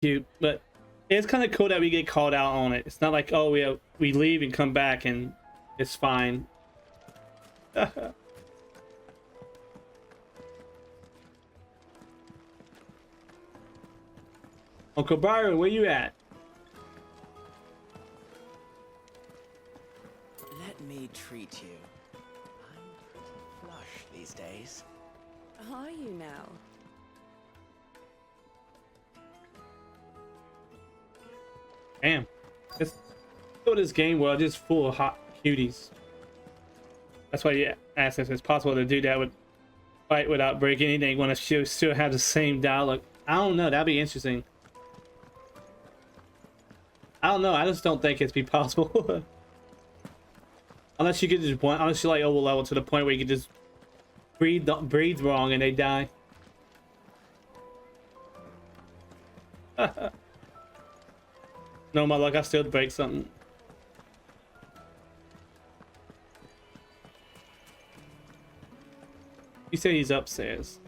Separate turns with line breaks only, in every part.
cute, but it's kind of cool that we get called out on it. It's not like, oh, we leave and come back and it's fine. Uncle Byron, where you at?
Let me treat you. I'm pretty flush these days.
Are you now?
Damn. This game world is full of hot cuties. That's why you asked if it's possible to do that with fight without breaking anything when it still have the same dialogue. I don't know, that'd be interesting. I don't know, I just don't think it's be possible. Unless you could just unless you like over level to the point where you could just breathe wrong and they die. No, my luck, I still break something. You said he's upstairs.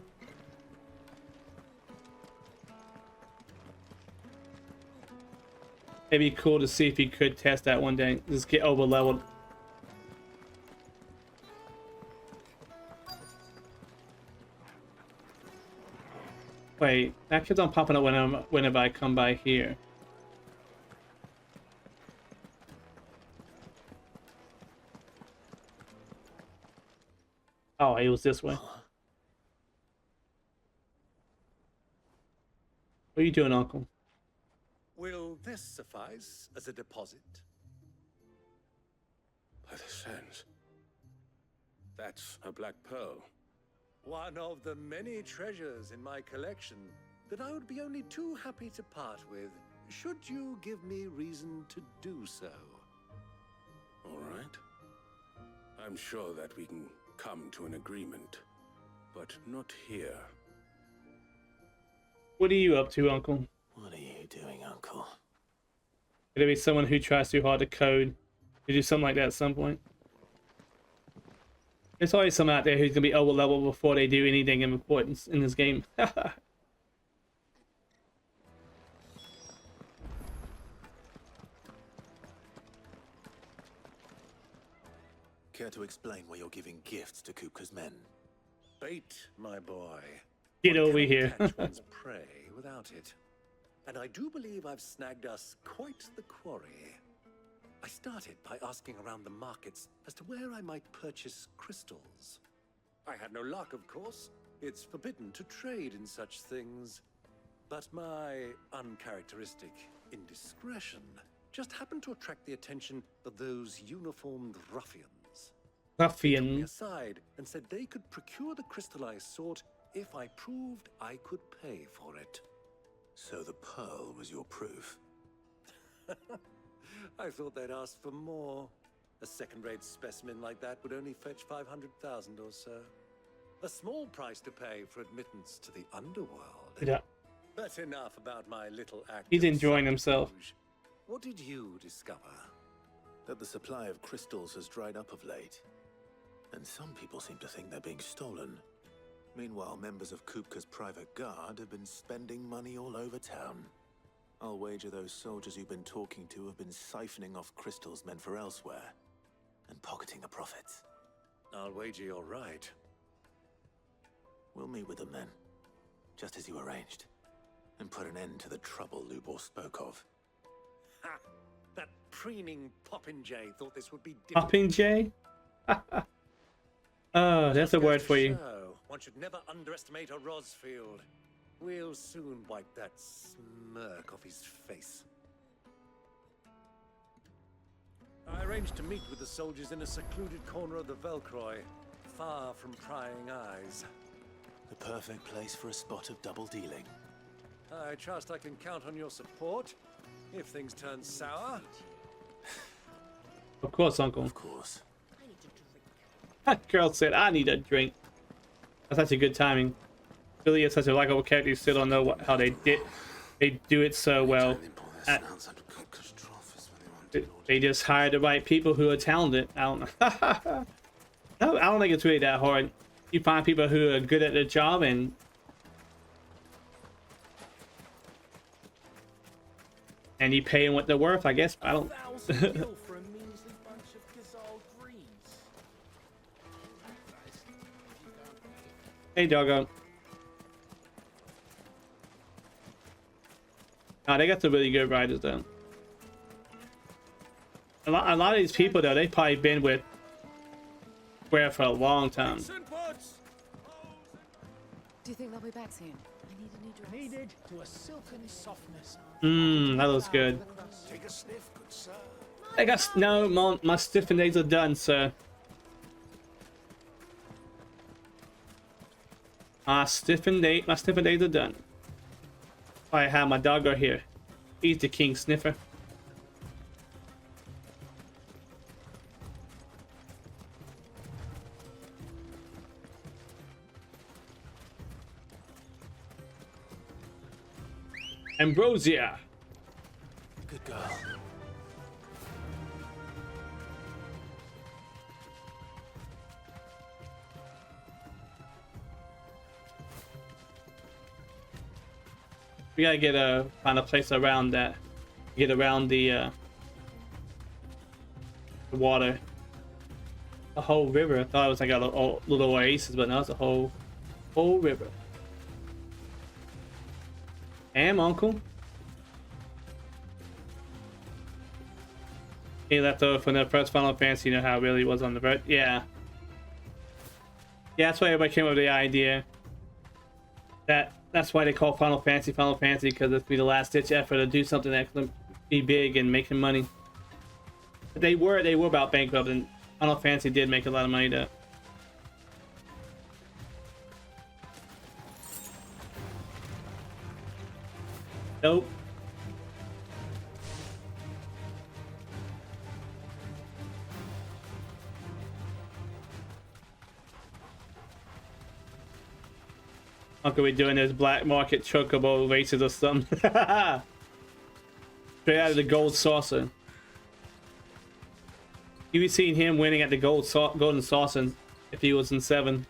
It'd be cool to see if he could test that one day. Just get over leveled. Wait, that keeps on popping up whenever I come by here. Oh, it was this way. What are you doing, Uncle?
Will this suffice as a deposit?
By the sands. That's a black pearl.
One of the many treasures in my collection that I would be only too happy to part with, should you give me reason to do so.
All right. I'm sure that we can come to an agreement, but not here.
What are you up to, Uncle?
What are you doing, Uncle?
Could there be someone who tries too hard to code to do something like that at some point? There's always someone out there who's gonna be over level before they do anything of importance in this game.
Care to explain why you're giving gifts to Kupka's men?
Bait, my boy.
Get
One
over
cannot
here.
catch one's prey without it. And I do believe I've snagged us quite the quarry. I started by asking around the markets as to where I might purchase crystals. I had no luck, of course. It's forbidden to trade in such things. But my uncharacteristic indiscretion just happened to attract the attention of those uniformed ruffians. They took me
Ruffian.
aside and said they could procure the crystal I sought if I proved I could pay for it.
So the pearl was your proof?
I thought they'd ask for more. A second-rate specimen like that would only fetch 500,000 or so. A small price to pay for admittance to the underworld.
Yeah.
But enough about my little act.
He's
of
enjoying himself.
subterfuge. What did you discover?
That the supply of crystals has dried up of late. And some people seem to think they're being stolen. Meanwhile, members of Kupka's private guard have been spending money all over town. I'll wager those soldiers you've been talking to have been siphoning off crystals meant for elsewhere, and pocketing the profits.
I'll wager you're right.
We'll meet with them then, just as you arranged, and put an end to the trouble Lubor spoke of.
Ha! That preening Popinjay thought this would be difficult.
Popping J? Oh, that's a
Goes
word
to
for you.
show, one should never underestimate a Rosfield. We'll soon wipe that smirk off his face. I arranged to meet with the soldiers in a secluded corner of the Velcroy, far from prying eyes.
The perfect place for a spot of double dealing.
I trust I can count on your support if things turn sour.
Of course, Uncle.
Of course.
I need to drink.
That girl said, I need a drink. That's such a good timing. Billy is such a likable character. You still don't know how they do it so well. They just hire the right people who are talented. I don't know. No, I don't think it's really that hard. You find people who are good at their job and And you pay them what they're worth, I guess. I don't.
1,000 gil for a measly bunch of Gazal greens.
Hey, doggo. Oh, they got the really good riders though. A lot of these people though, they've probably been with Square for a long time.
Boots and boots.
Do you think they'll be back soon? I need a new dress.
Needed to a silken softness.
Mmm, that looks good.
Take a sniff, good sir.
I got no, my stiffing days are done, sir. My stiffing days are done. I have my doggo here. He's the king sniffer. Ambrosia.
Good girl.
We gotta get find a place around that. Get around the water. The whole river. I thought it was like a little oasis, but no, it's a whole river. Damn, uncle. He left over from the first Final Fantasy. You know how it really was on the road. Yeah. Yeah, that's why everybody came up with the idea. That's why they call Final Fantasy because it's be the last ditch effort to do something that can be big and making money. But they were about bankrupt, and Final Fantasy did make a lot of money though. Nope. What are we doing? This black market chocobo races or something? Straight out of the gold saucer. You be seeing him winning at the golden saucer if he was in 7.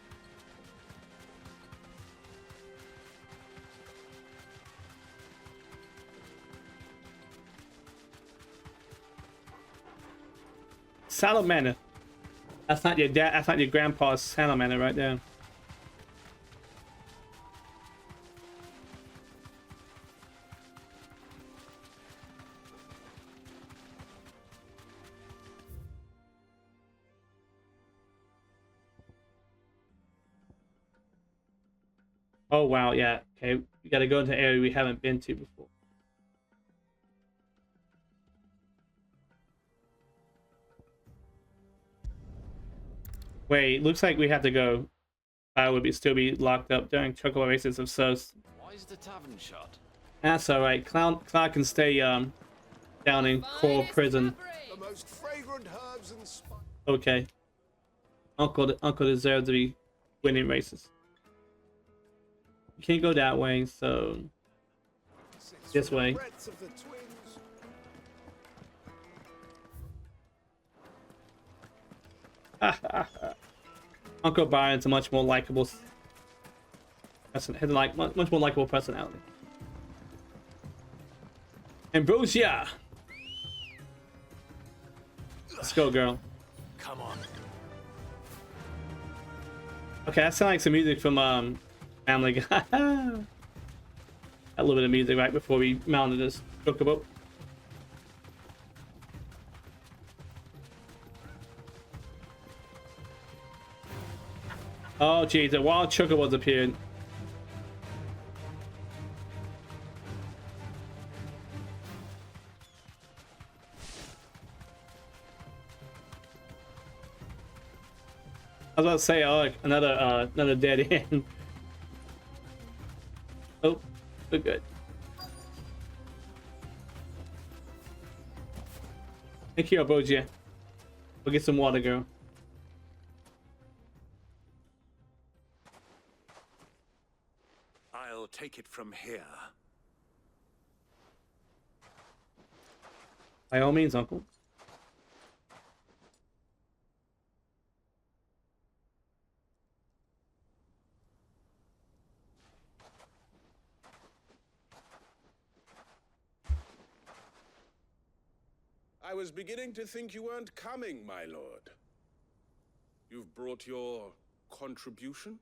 Salamander. That's not your dad. That's not your grandpa's salamander right there. Oh wow, yeah. Okay, we gotta go into an area we haven't been to before. Wait, looks like we have to go. I would still be locked up during Chocobo races of Sos.
Why is the tavern shut?
That's alright. Cloud can stay down in core prison.
The most fragrant herbs and spices.
Okay. Uncle deserves to be winning races. You can't go that way, so this way. Uncle Byron's a much more likable person. Has much more likable personality. Ambrosia. Let's go, girl.
Come on.
Okay, that sounds like some music from Family Guy. A little bit of music right before we mounted this chocobo. Oh geez, the wild chocobos appeared. I was about to say, oh, another dead end. Oh, we're good. Thank you, Aboja. We'll get some water, girl.
I'll take it from here.
By all means, Uncle.
I was beginning to think you weren't coming, my lord. You've brought your contribution?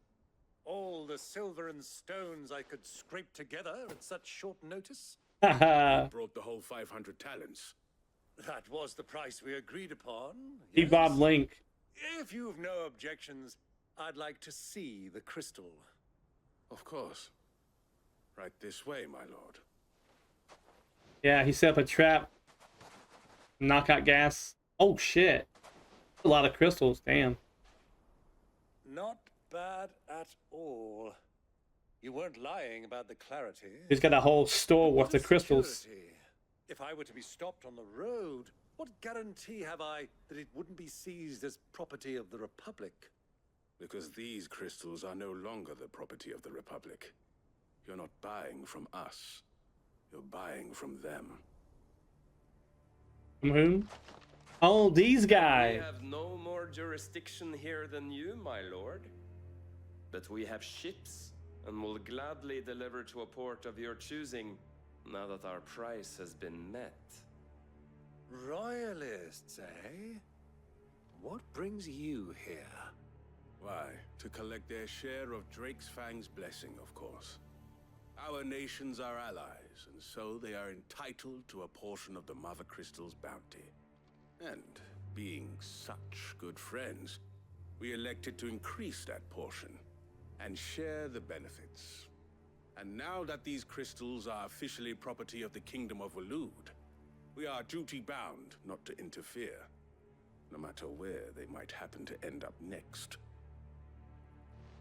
All the silver and stones I could scrape together at such short notice?
Haha.
Brought the whole 500 talents.
That was the price we agreed upon.
He
yes.
Bob Link.
If you've no objections, I'd like to see the crystal.
Of course. Right this way, my lord.
Yeah, he set up a trap. Knockout gas. Oh shit. A lot of crystals, damn.
Not bad at all. You weren't lying about the clarity.
He's got a whole store worth
What
of crystals.
security? If I were to be stopped on the road, what guarantee have I that it wouldn't be seized as property of the Republic?
Because these crystals are no longer the property of the Republic. You're not buying from us. You're buying from them.
From whom? Oh, these
We
guys.
have no more jurisdiction here than you, my lord. But we have ships, and will gladly deliver to a port of your choosing, now that our price has been met.
Royalists, eh? What brings you here?
Why, to collect their share of Drake's Fang's blessing, of course. Our nations are allies, and so they are entitled to a portion of the Mother Crystal's bounty. And, being such good friends, we elected to increase that portion and share the benefits. And now that these crystals are officially property of the Kingdom of Waloed, we are duty-bound not to interfere, no matter where they might happen to end up next.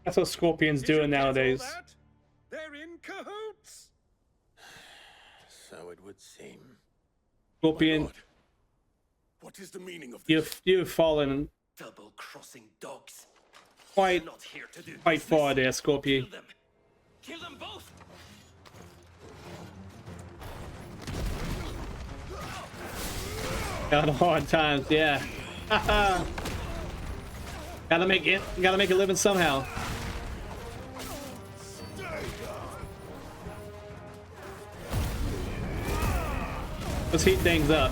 That's what Scorpion's doing nowadays.
They're in cahoots!
So it would seem.
Scorpion,
Lord, what is the meaning of this?
you've fallen
Double-crossing dogs.
quite
Not here to do
quite far
business.
there, Scorpion.
Kill them. Kill them both.
Got hard times, yeah. gotta make a living somehow. Let's heat things up.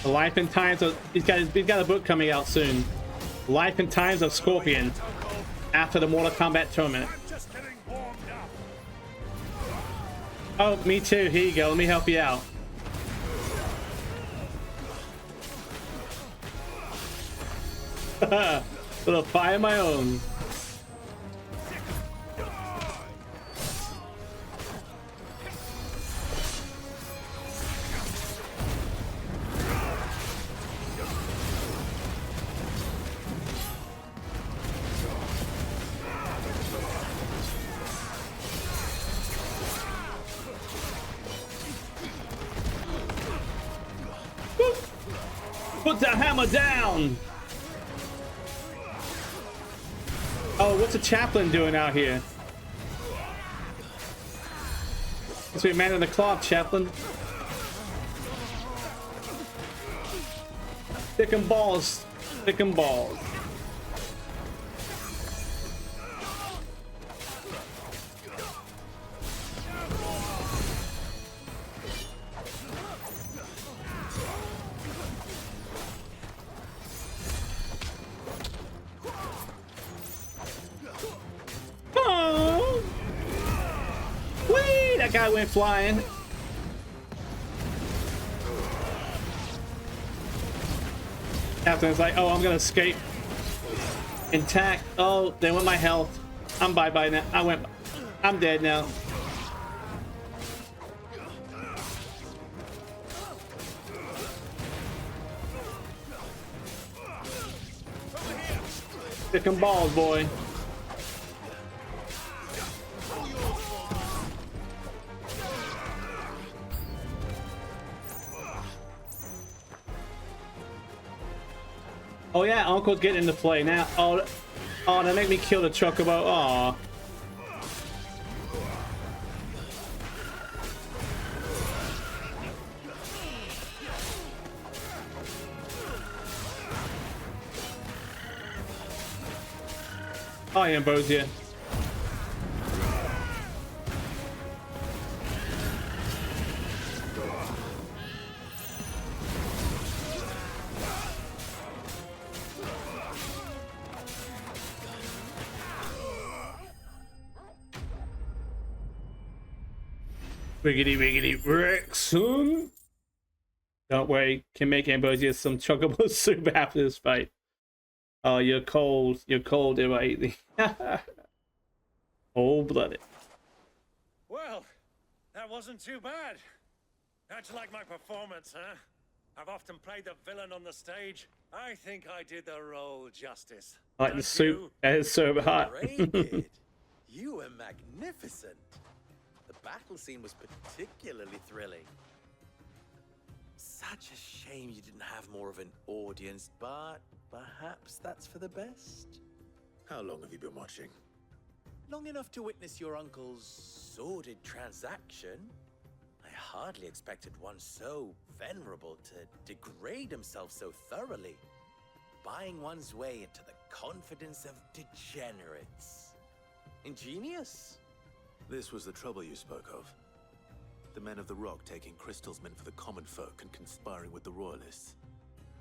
The Life and Times of he's got a book coming out soon. Life and Times of Scorpion after the Mortal Kombat tournament. Oh, me too. Here you go. Let me help you out. Little fire of my own. Put the hammer down! Oh, what's a chaplain doing out here? Must be a man in the cloth, chaplain. Thick and balls. Thick and balls. Oh! Whee! That guy went flying. Captain's like, oh, I'm gonna escape intact. Oh, they want my health. I'm bye-bye now. I'm dead now. Stick 'em balls, boy. Oh yeah, Uncle's getting into play now. Oh, they make me kill the chocobo. Aw. Hi, Ambrosia. Wiggity wiggity Rexon. Don't worry, can make Ambrosia some chocobo soup after this fight. Oh, you're cold. You're cold, right? Cold blooded.
Well, that wasn't too bad. How'd you like my performance, huh? I've often played the villain on the stage. I think I did the role justice.
Like the
Don't
soup.
you?
That is so hot.
Graybeard, you were magnificent. The battle scene was particularly thrilling. Such a shame you didn't have more of an audience, but perhaps that's for the best.
How long have you been watching?
Long enough to witness your uncle's sordid transaction. I hardly expected one so venerable to degrade himself so thoroughly. Buying one's way into the confidence of degenerates. Ingenious.
This was the trouble you spoke of. The men of the Rock taking crystals meant for the common folk and conspiring with the Royalists.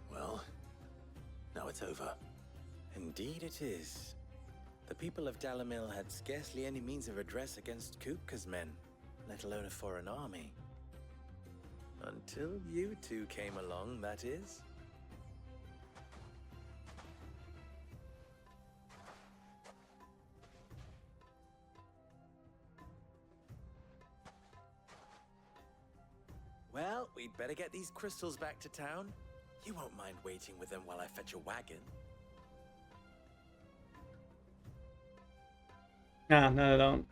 Well, now it's over.
Indeed it is. The people of Dalamil had scarcely any means of redress against Kupka's men, let alone a foreign army. Until you two came along, that is. Well, we'd better get these crystals back to town. You won't mind waiting with them while I fetch a wagon.
Nah, no, I don't.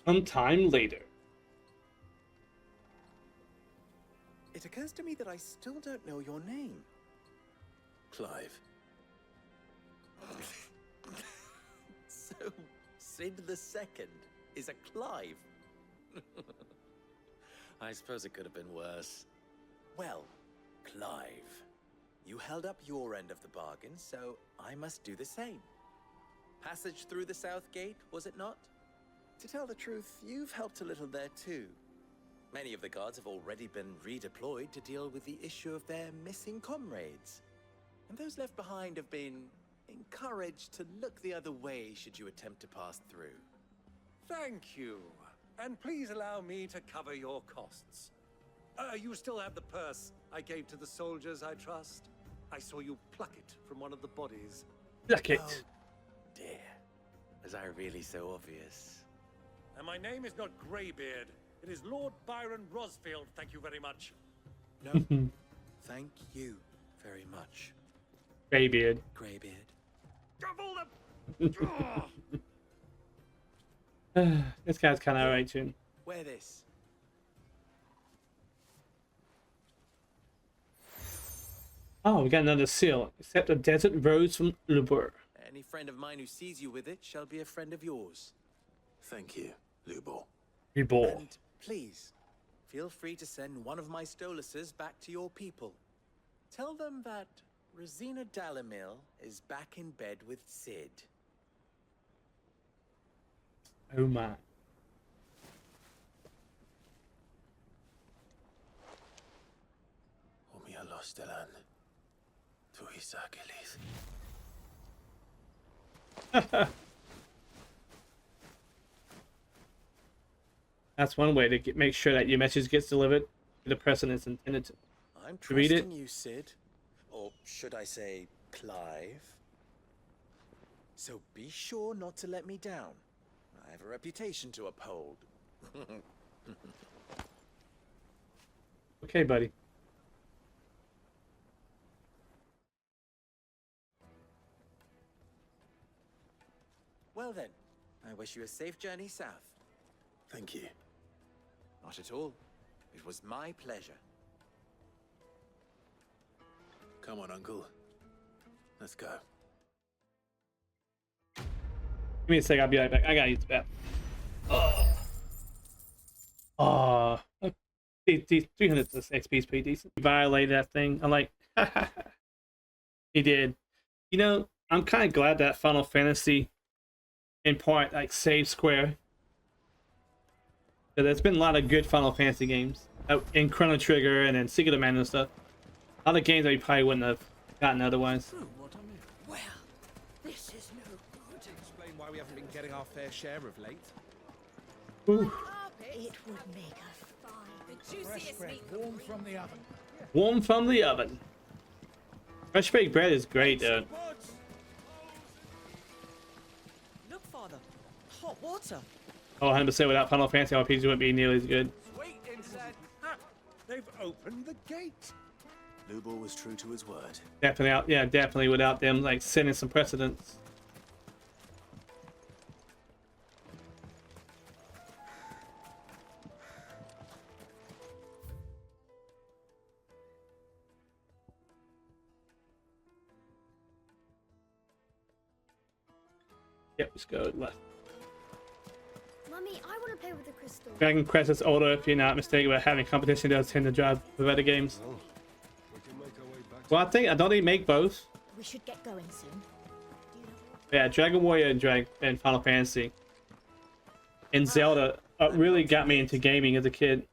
Sometime later.
It occurs to me that I still don't know your name.
Clive.
So, Sid the Second is a Clive. I suppose it could have been worse. Well, Clive, you held up your end of the bargain, so I must do the same. Passage through the South Gate, was it not? To tell the truth, you've helped a little there too. Many of the guards have already been redeployed to deal with the issue of their missing comrades. And those left behind have been encouraged to look the other way should you attempt to pass through.
Thank you. And please allow me to cover your costs. You still have the purse I gave to the soldiers, I trust? I saw you pluck it from one of the bodies.
Pluck it.
Oh, dear. Was I really so obvious?
And my name is not Greybeard. It is Lord Byron Rosfield, thank you very much.
No, thank you very much.
Greybeard.
Greybeard.
Double the...
This guy's kind of alright too.
Wear this.
Oh, we got another seal. Accept a desert rose from Lubur.
Any friend of mine who sees you with it shall be a friend of yours.
Thank you, Lubor.
Lubor.
And please, feel free to send one of my Stoluses back to your people. Tell them that Rosina Dalamil is back in bed with Sid.
Oh my.
Omia Lostelan. Tuisa Gilis.
That's one way to make sure that your message gets delivered to the person it's intended to.
I'm
Read it.
trusting you, Sid. Or should I say, Clive? So be sure not to let me down. I have a reputation to uphold.
Okay, buddy.
Well then, I wish you a safe journey south.
Thank you.
Not at all. It was my pleasure.
Come on, Uncle. Let's go.
Give me a sec, I'll be right back. I gotta use the bathroom. Oh, 300 XP is pretty decent. He violated that thing. I'm like, he did. You know, I'm kind of glad that Final Fantasy, in part, like saved Square. So there's been a lot of good Final Fantasy games in Chrono Trigger and then Secret of Mana and stuff. A lot of games that we probably wouldn't have gotten otherwise.
Well, this is no good.
Explain why we haven't been getting our fair share of late.
Ooh.
It would make a fine. The juiciest meat.
Warm from the oven.
Warm from the oven. Fresh baked bread is great, though.
Look, Father. Hot water.
Oh, 100% without Final Fantasy RPGs wouldn't be nearly as good.
Sweet insect. Ha! They've opened the gate.
Lubor was true to his word.
Definitely out, yeah, definitely without them like setting some precedents. Yep, let's go left.
Mummy, I want to play with the crystal.
Dragon Quest is older, if you're not mistaken, but having competition does tend to drive with other games. Well, I don't they make both?
We should get going soon.
Yeah, Dragon Warrior and Final Fantasy. And Zelda really got me into gaming as a kid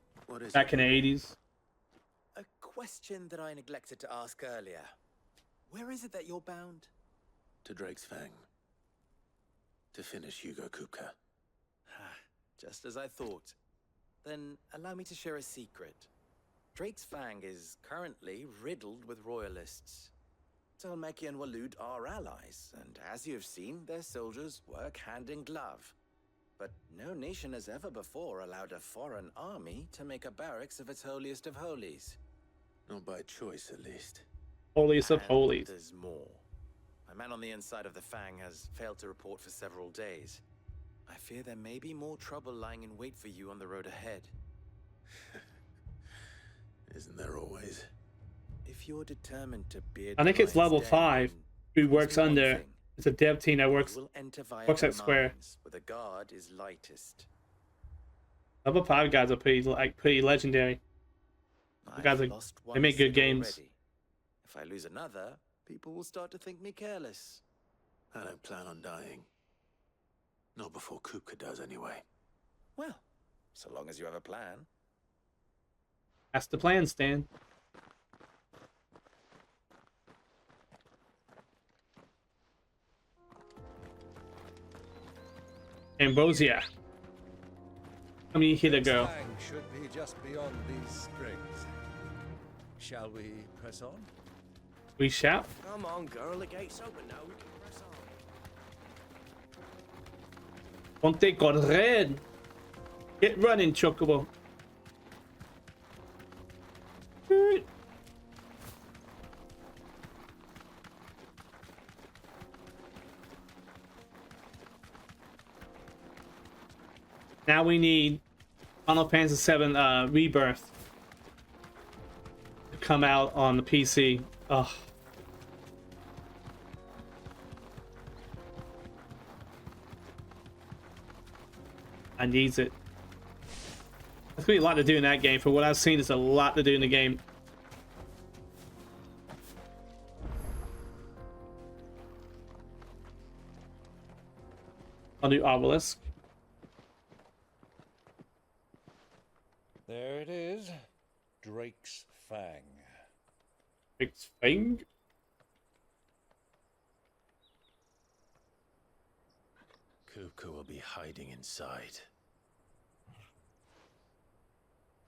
back in the 80s.
A question that I neglected to ask earlier. Where is it that you're bound?
To Drake's Fang. To finish Hugo Kupka.
Just as I thought. Then allow me to share a secret. Drake's Fang is currently riddled with royalists. Telmeki and Waloed are allies, and as you have seen, their soldiers work hand in glove. But no nation has ever before allowed a foreign army to make a barracks of its holiest of holies.
Not by choice, at least.
Holiest of
And
holies.
there's more. A man on the inside of the Fang has failed to report for several days. I fear there may be more trouble lying in wait for you on the road ahead.
Isn't there always?
If you're determined to beard
I think it's level 5 who works under. It's a dev team that works at Square.
Where the guard is lightest.
Level 5 guys are pretty legendary. The guys they make good games.
Already. If I lose another, people will start to think me careless.
I don't plan on dying. Not before Kupka does, anyway.
Well, so long as you have a plan.
That's the plan, Stan. Ambrosia. I mean, hit a girl.
Fang should be just beyond these springs. Shall we press on?
We shall.
Come on, girl. The gate's open now. We can press on.
Ponte correr. Get running, Chocobo. Now we need Final Fantasy VII Rebirth to come out on the PC. Ugh. I needs it. There's gonna be a lot to do in that game. For what I've seen, there's a lot to do in the game. I'll do Obelisk.
There it is. Drake's Fang.
Drake's Fang?
Kupka will be hiding inside.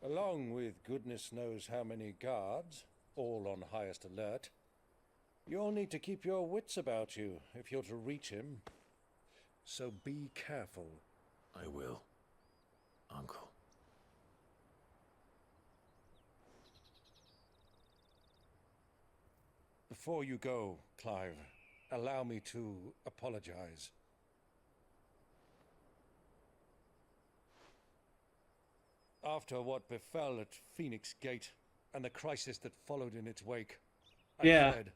Along with goodness knows how many guards, all on highest alert. You'll need to keep your wits about you if you're to reach him. So be careful.
I will, Uncle.
Before you go, Clive, allow me to apologize. After what befell at Phoenix Gate and the crisis that followed in its wake, I fled.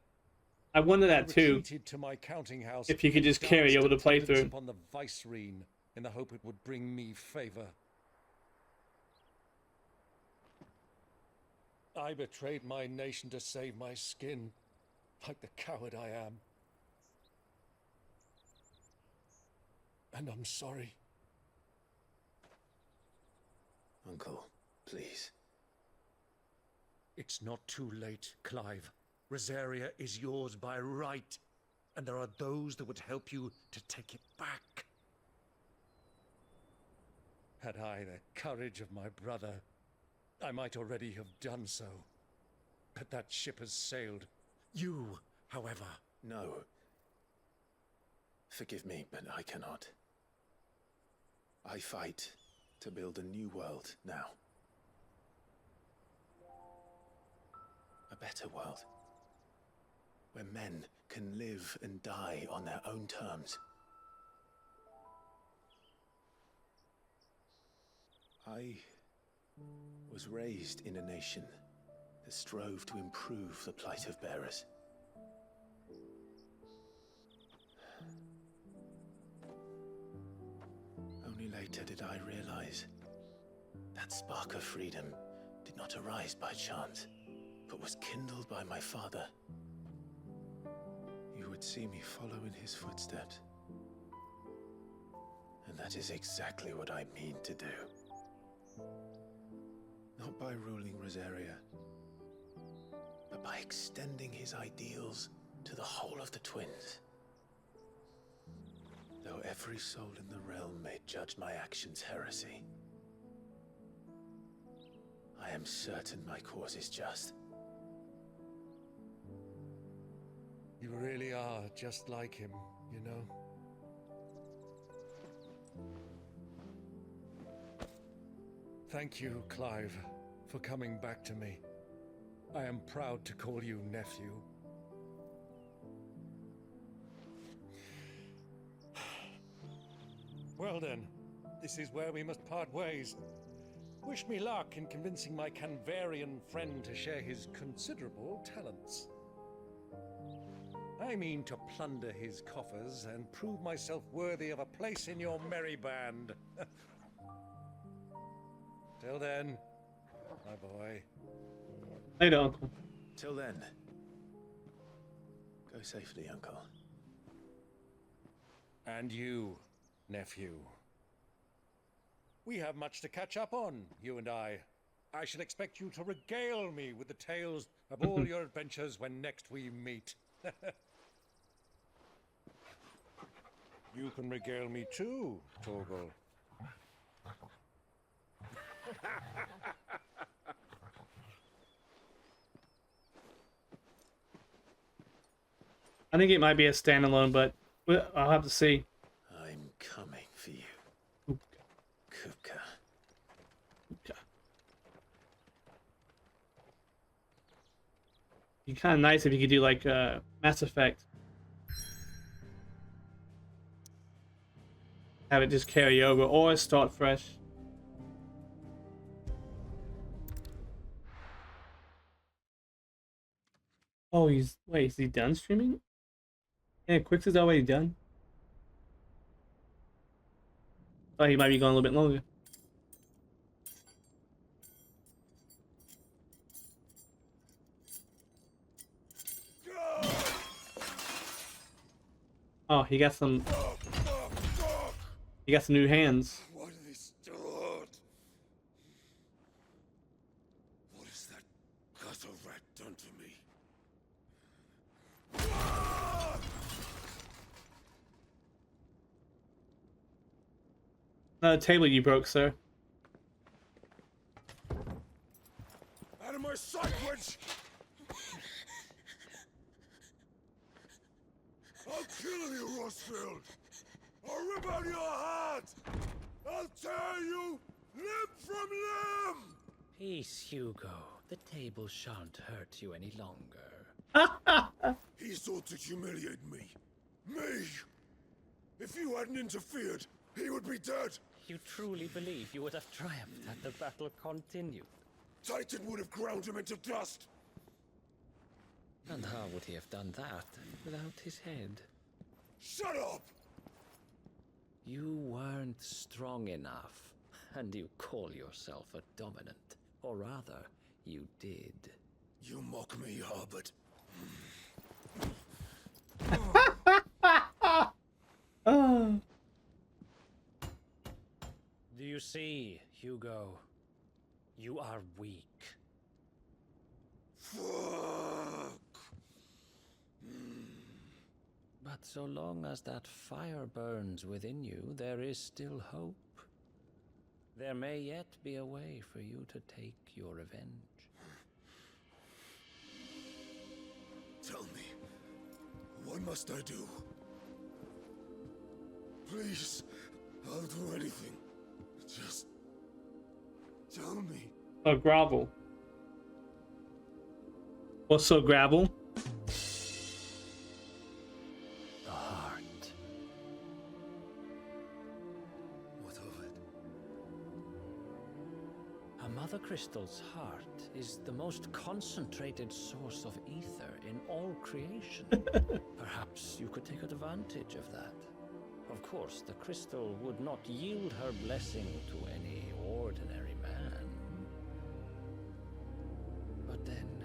I wonder that too.
Retreated to my counting house.
If you could just carry over the playthrough.
Upon the Vicereine in the hope it would bring me favor. I betrayed my nation to save my skin, like the coward I am. And I'm sorry.
Uncle, please.
It's not too late, Clive. Rosaria is yours by right, and there are those that would help you to take it back. Had I the courage of my brother, I might already have done so. But that ship has sailed. You, however...
No. Forgive me, but I cannot. I fight to build a new world now. A better world. Where men can live and die on their own terms. I was raised in a nation that strove to improve the plight of bearers. Only later did I realize that spark of freedom did not arise by chance, but was kindled by my father. You would see me follow in his footsteps. And that is exactly what I mean to do. Not by ruling Rosaria, but by extending his ideals to the whole of the twins. Though every soul in the realm may judge my actions heresy, I am certain my cause is just.
You really are just like him, you know? Thank you, Clive, for coming back to me. I am proud to call you nephew. Well then, this is where we must part ways. Wish me luck in convincing my Canvarian friend to share his considerable talents. I mean to plunder his coffers and prove myself worthy of a place in your merry band. Till then, my boy.
Later, Uncle.
Till then, go safely, Uncle.
And you, nephew. We have much to catch up on, you and I. I shall expect you to regale me with the tales of all your adventures when next we meet. You can regale me too, Torgal.
I think it might be a standalone, but I'll have to see.
I'm coming for you, Kupka.
Be kind of nice if you could do like Mass Effect. Have it just carry over or start fresh. Oh, wait, is he done streaming? Yeah, Quix is already done. Thought he might be going a little bit longer. Oh, he got some new hands.
Why do they still hurt? What has that gutter rat done to me?
Another table you broke, sir.
Out of my sight, witch! I'll kill you, Rosfield! I'll rip out your heart! I'll tear you limb from limb!
Peace, Hugo. The table shan't hurt you any longer.
He sought to humiliate me. Me! If you hadn't interfered, he would be dead!
You truly believe you would have triumphed had the battle continued?
Titan would have ground him into dust!
And how would he have done that without his head?
Shut up!
You weren't strong enough, and you call yourself a dominant. Or rather, you did.
You mock me, Harbert.
Oh.
Do you see, Hugo? You are weak.
But so long as that fire burns within you, there is still hope. There may yet be a way for you to take your revenge.
Tell me, what must I do? Please, I'll do anything. Just tell me.
Oh, grovel. What's so gravel?
The heart.
What of it?
A mother crystal's heart is the most concentrated source of ether in all creation. Perhaps you could take advantage of that. Of course, the crystal would not yield her blessing to any ordinary man. But then,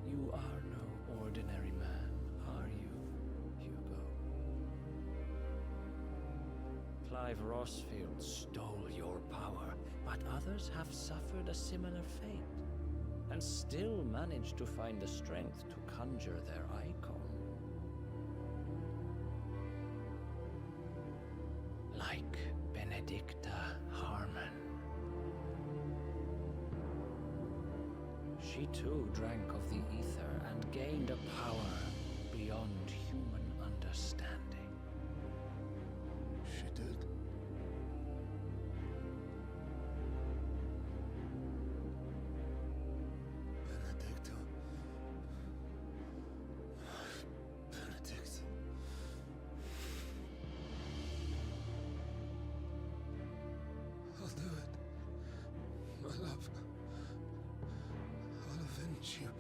you are no ordinary man, are you, Hugo? Clive Rossfield stole your power, but others have suffered a similar fate, and still managed to find the strength to conjure their icon. Like Benedicta Harmon. She too drank of the ether and gained a power beyond human understanding.
She did.
Benedicta. Benedict. I'll do it. My love. I'll avenge you.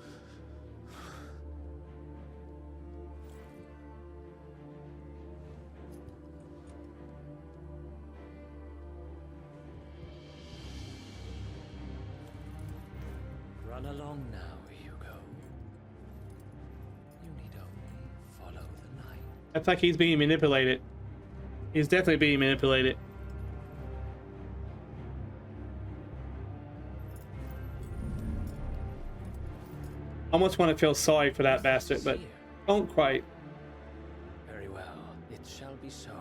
Run along now, Hugo. You need only follow the night.
That's like he's being manipulated. He's definitely being manipulated. Almost want to feel sorry for that bastard, but don't quite.
Very well, it shall be so.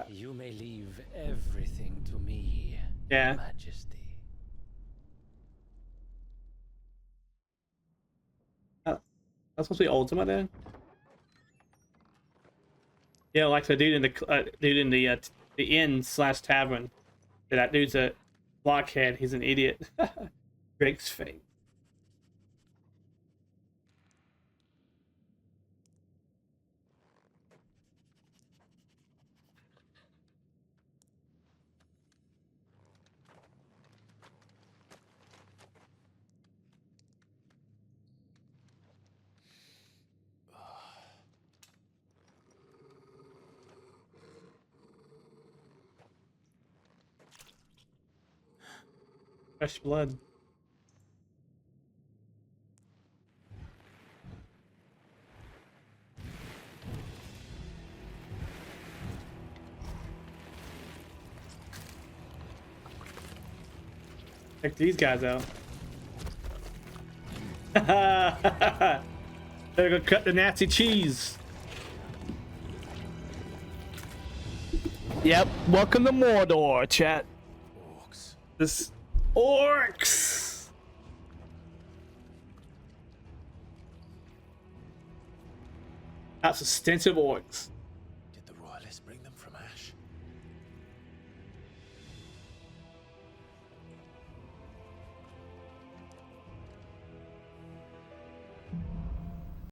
You may leave everything to me,
Yeah.
Your Majesty.
That's supposed to be Ultima then. Yeah, like the dude in the inn/tavern. That dude's a blockhead. He's an idiot. Drake's fate. Fresh blood. Check these guys out. Better go cut the nasty cheese. Yep, welcome to Mordor, chat.
Orcs.
This orcs. That's extensive orcs.